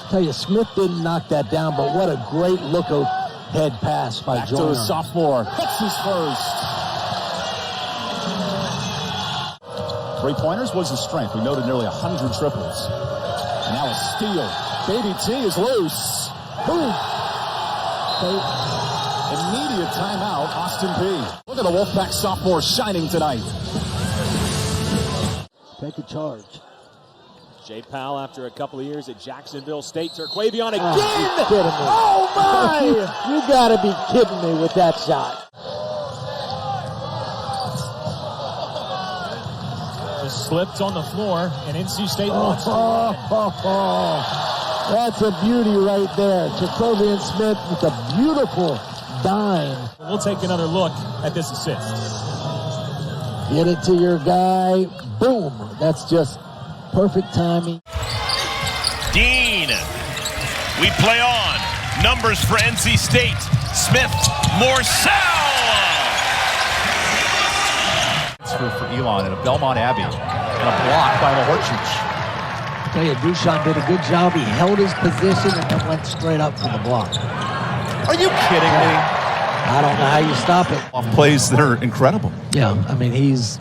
Tell you, Smith didn't knock that down, but what a great look-ahead pass by Joyner. To the sophomore. Hits his first. Three-pointers was his strength. We noted nearly 100 triples. And now a steal. Baby T is loose. Boom. Immediate timeout, Austin Peay. Look at the Wolfpack sophomore shining tonight. Take a charge. Jay Powell, after a couple of years at Jacksonville State. Terquavion again! Oh, my! You gotta be kidding me with that shot. Just slipped on the floor, and NC State wants That's a beauty right there. Terquavion Smith with a beautiful dime. We'll take another look at this assist. Get it to your guy. Boom. That's just perfect timing. Dean. We play on. Numbers for NC State. Smith. Morsell. For Elon and a Belmont Abbey. And a block by Mahorchich. I tell you, Dushan did a good job. He held his position and then went straight up for the block. Are you kidding me? I don't know how you stop it. Off plays that are incredible. Yeah, I mean, he's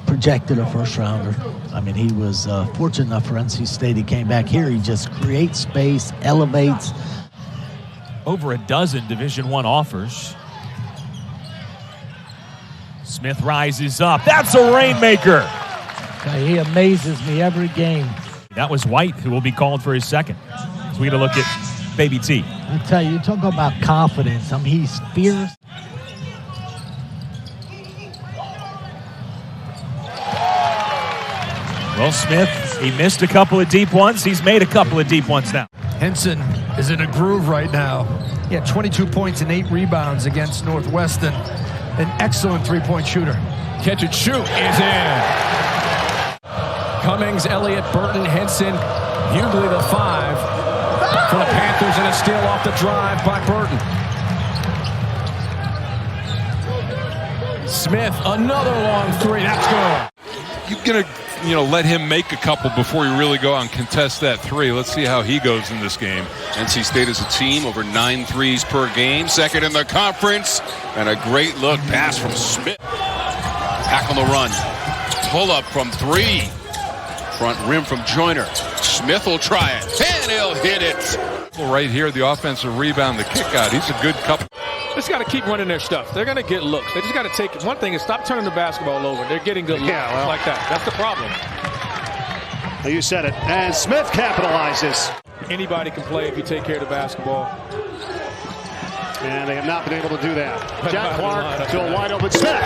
projected a first-rounder. I mean, he was fortunate enough for NC State. He came back here. He just creates space, elevates. Over a dozen Division I offers. Smith rises up. That's a rainmaker. He amazes me every game. That was White, who will be called for his second. So we got to look at Baby T. I tell you, talk about confidence. I mean, he's fierce. Well, Smith, he missed a couple of deep ones. He's made a couple of deep ones now. Henson is in a groove right now. He had 22 points and 8 rebounds against Northwestern. An excellent three-point shooter. Catch and shoot is in. Cummings, Elliott, Burton, Henson, Hughley the 5 for the Panthers, and a steal off the drive by Burton. Smith, another long three. That's good. You're going to, let him make a couple before you really go out and contest that three. Let's see how he goes in this game. NC State as a team, over 9 threes per game. Second in the conference. And a great look pass from Smith. Pack on the run. Pull up from 3. Front rim from Joyner. Smith will try it. And he'll hit it. Right here, the offensive rebound, the kick out. He's a good couple. Just got to keep running their stuff. They're going to get looks. They just got to take it. One thing is stop turning the basketball over. They're getting good looks like that. That's the problem. You said it. And Smith capitalizes. Anybody can play if you take care of the basketball. And they have not been able to do that. Jack Clark to a wide open Smith.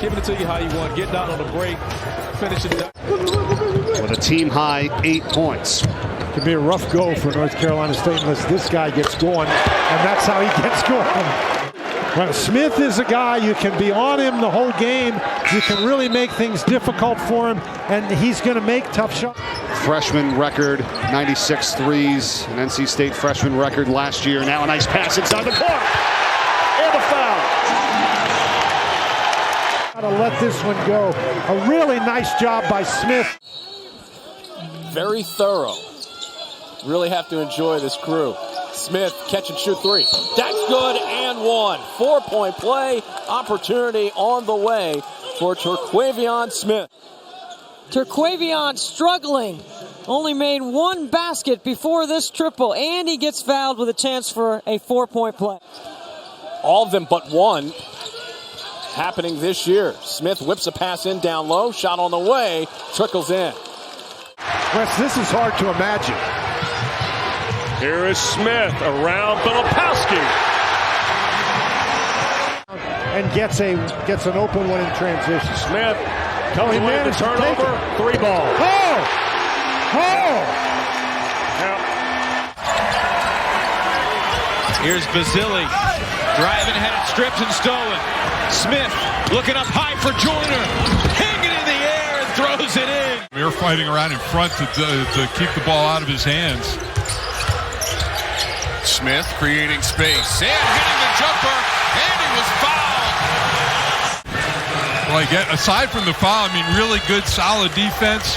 Giving it to you how you want. Getting out on the break. Finishing it. With a team high 8 points. Could be a rough go for North Carolina State unless this guy gets going, and that's how he gets going. Well, Smith is a guy, you can be on him the whole game. You can really make things difficult for him, and he's going to make tough shots. Freshman record, 96 threes. An NC State freshman record last year. Now a nice pass inside the court. And a foul. Gotta let this one go. A really nice job by Smith. Very thorough. Really have to enjoy this crew. Smith, catch and shoot 3. That's good, and 1. 4-point play. Opportunity on the way for Terquavion Smith. Terquavion struggling. Only made 1 basket before this triple, and he gets fouled with a chance for a 4-point play. All of them but 1 happening this year. Smith whips a pass in down low. Shot on the way. Trickles in. Wes, this is hard to imagine. Here is Smith around Filipowski. And gets an open one in transition. Smith comes away with the turnover. 3 ball. Here's Basili. Driving ahead, stripped and stolen. Smith looking up high for Joyner. Hanging in the air and throws it in. They're fighting around in front to keep the ball out of his hands. Smith creating space and hitting the jumper, and he was fouled. Well, aside from the foul, really good, solid defense.